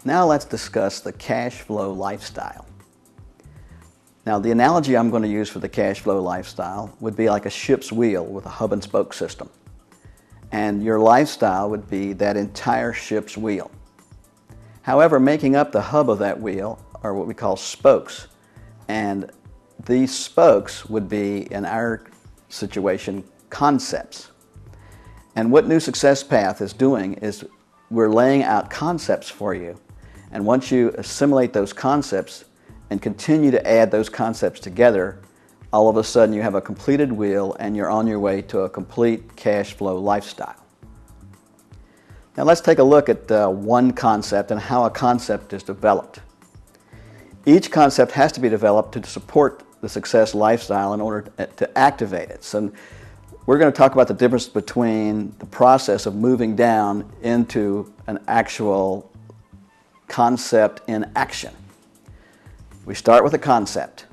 Now let's discuss the cash flow lifestyle. Now the analogy I'm going to use for the cash flow lifestyle would be like a ship's wheel with a hub and spoke system. And your lifestyle would be that entire ship's wheel. However, making up the hub of that wheel are what we call spokes. And these spokes would be, in our situation, concepts. And what New Success Path is doing is we're laying out concepts for you. And once you assimilate those concepts and continue to add those concepts together, all of a sudden you have a completed wheel and you're on your way to a complete cash flow lifestyle. Now let's take a look at one concept and how a concept is developed. Each concept has to be developed to support the success lifestyle in order to activate it. So we're going to talk about the difference between the process of moving down into an actual concept in action. We start with a concept.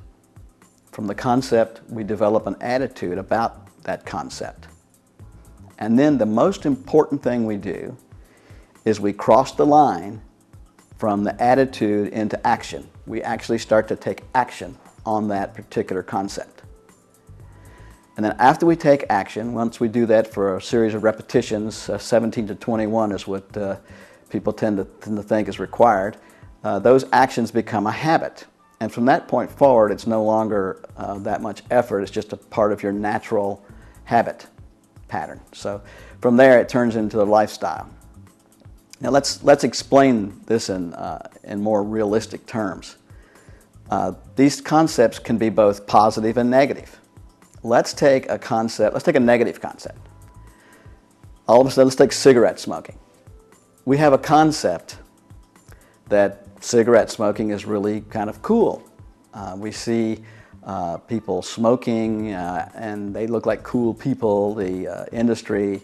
From the concept, we develop an attitude about that concept. And then the most important thing we do is we cross the line from the attitude into action. We actually start to take action on that particular concept. And then after we take action, once we do that for a series of repetitions, 17 to 21 is what people tend to think is required, those actions become a habit. And from that point forward, it's no longer that much effort, it's just a part of your natural habit pattern. So from there, it turns into a lifestyle. Now let's explain this in more realistic terms. These concepts can be both positive and negative. Let's take a negative concept. All of a sudden, let's take cigarette smoking. We have a concept that cigarette smoking is really kind of cool. We see people smoking and they look like cool people. The industry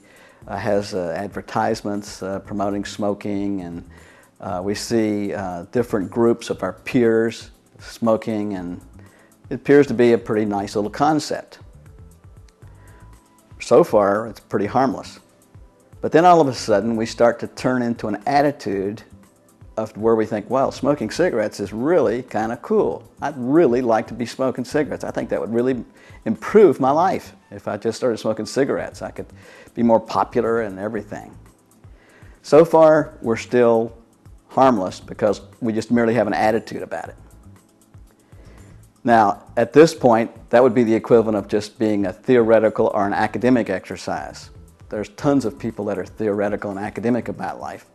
has advertisements promoting smoking, and we see different groups of our peers smoking, and it appears to be a pretty nice little concept. So far, it's pretty harmless. But then all of a sudden, we start to turn into an attitude of where we think, well, smoking cigarettes is really kind of cool. I'd really like to be smoking cigarettes. I think that would really improve my life if I just started smoking cigarettes. I could be more popular and everything. So far, we're still harmless because we just merely have an attitude about it. Now, at this point, that would be the equivalent of just being a theoretical or an academic exercise. There's tons of people that are theoretical and academic about life.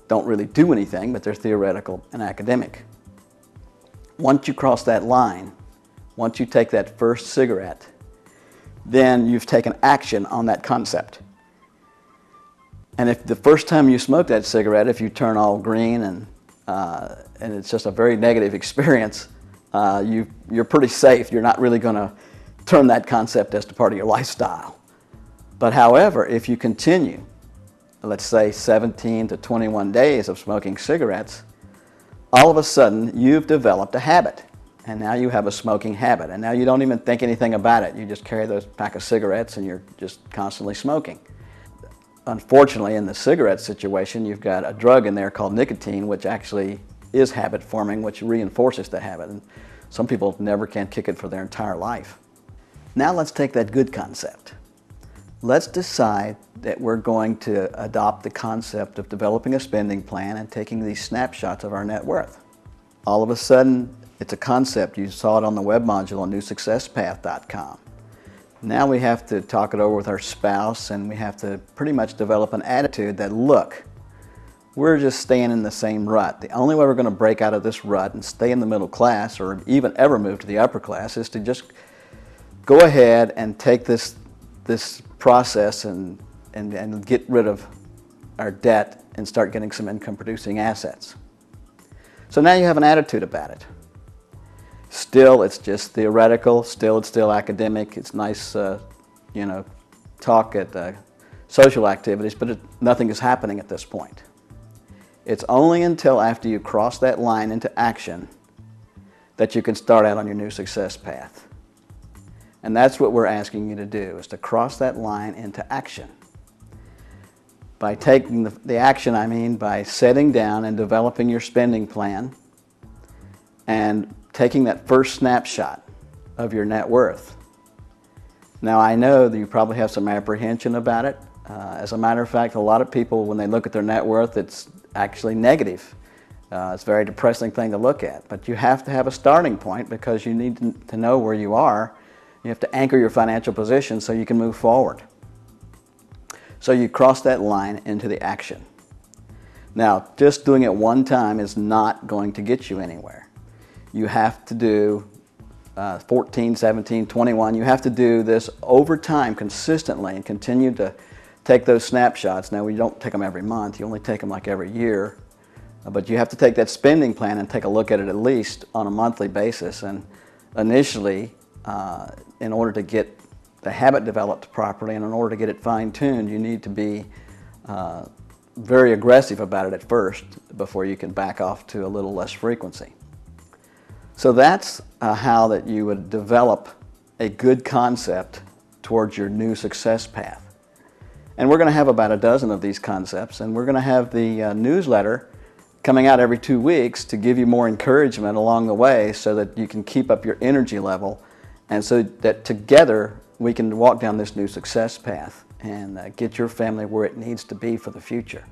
Don't really do anything, but they're theoretical and academic. Once you cross that line, once you take that first cigarette, then you've taken action on that concept. And if the first time you smoke that cigarette, if you turn all green and it's just a very negative experience, you're pretty safe. You're not really going to turn that concept as to part of your lifestyle. But however, if you continue, let's say 17 to 21 days of smoking cigarettes, all of a sudden you've developed a habit. And now you have a smoking habit. And now you don't even think anything about it. You just carry those pack of cigarettes and you're just constantly smoking. Unfortunately, in the cigarette situation, you've got a drug in there called nicotine, which actually is habit forming, which reinforces the habit. And some people never can kick it for their entire life. Now let's take that good concept. Let's decide that we're going to adopt the concept of developing a spending plan and taking these snapshots of our net worth. All of a sudden, it's a concept. You saw it on the web module on newsuccesspath.com. Now we have to talk it over with our spouse, and we have to pretty much develop an attitude that, look, we're just staying in the same rut. The only way we're going to break out of this rut and stay in the middle class or even ever move to the upper class is to just go ahead and take this process and get rid of our debt and start getting some income producing assets. So now you have an attitude about it. Still, it's just theoretical. Still, it's still academic. It's nice, talk at social activities, but nothing is happening at this point. It's only until after you cross that line into action that you can start out on your new success path. And that's what we're asking you to do, is to cross that line into action. By taking the action, I mean by setting down and developing your spending plan and taking that first snapshot of your net worth. Now, I know that you probably have some apprehension about it. As a matter of fact, a lot of people, when they look at their net worth, it's actually negative. It's a very depressing thing to look at. But you have to have a starting point because you need to know where you are. You have to anchor your financial position so you can move forward. So you cross that line into the action. Now, just doing it one time is not going to get you anywhere. You have to do 14, 17, 21. You have to do this over time consistently and continue to take those snapshots. Now, we don't take them every month. You only take them like every year. But you have to take that spending plan and take a look at it at least on a monthly basis. And initially, in order to get the habit developed properly and in order to get it fine-tuned, you need to be very aggressive about it at first before you can back off to a little less frequency. So that's how that you would develop a good concept towards your new success path. And we're going to have about a dozen of these concepts, and we're going to have the newsletter coming out every 2 weeks to give you more encouragement along the way so that you can keep up your energy level and so that together we can walk down this new success path and get your family where it needs to be for the future.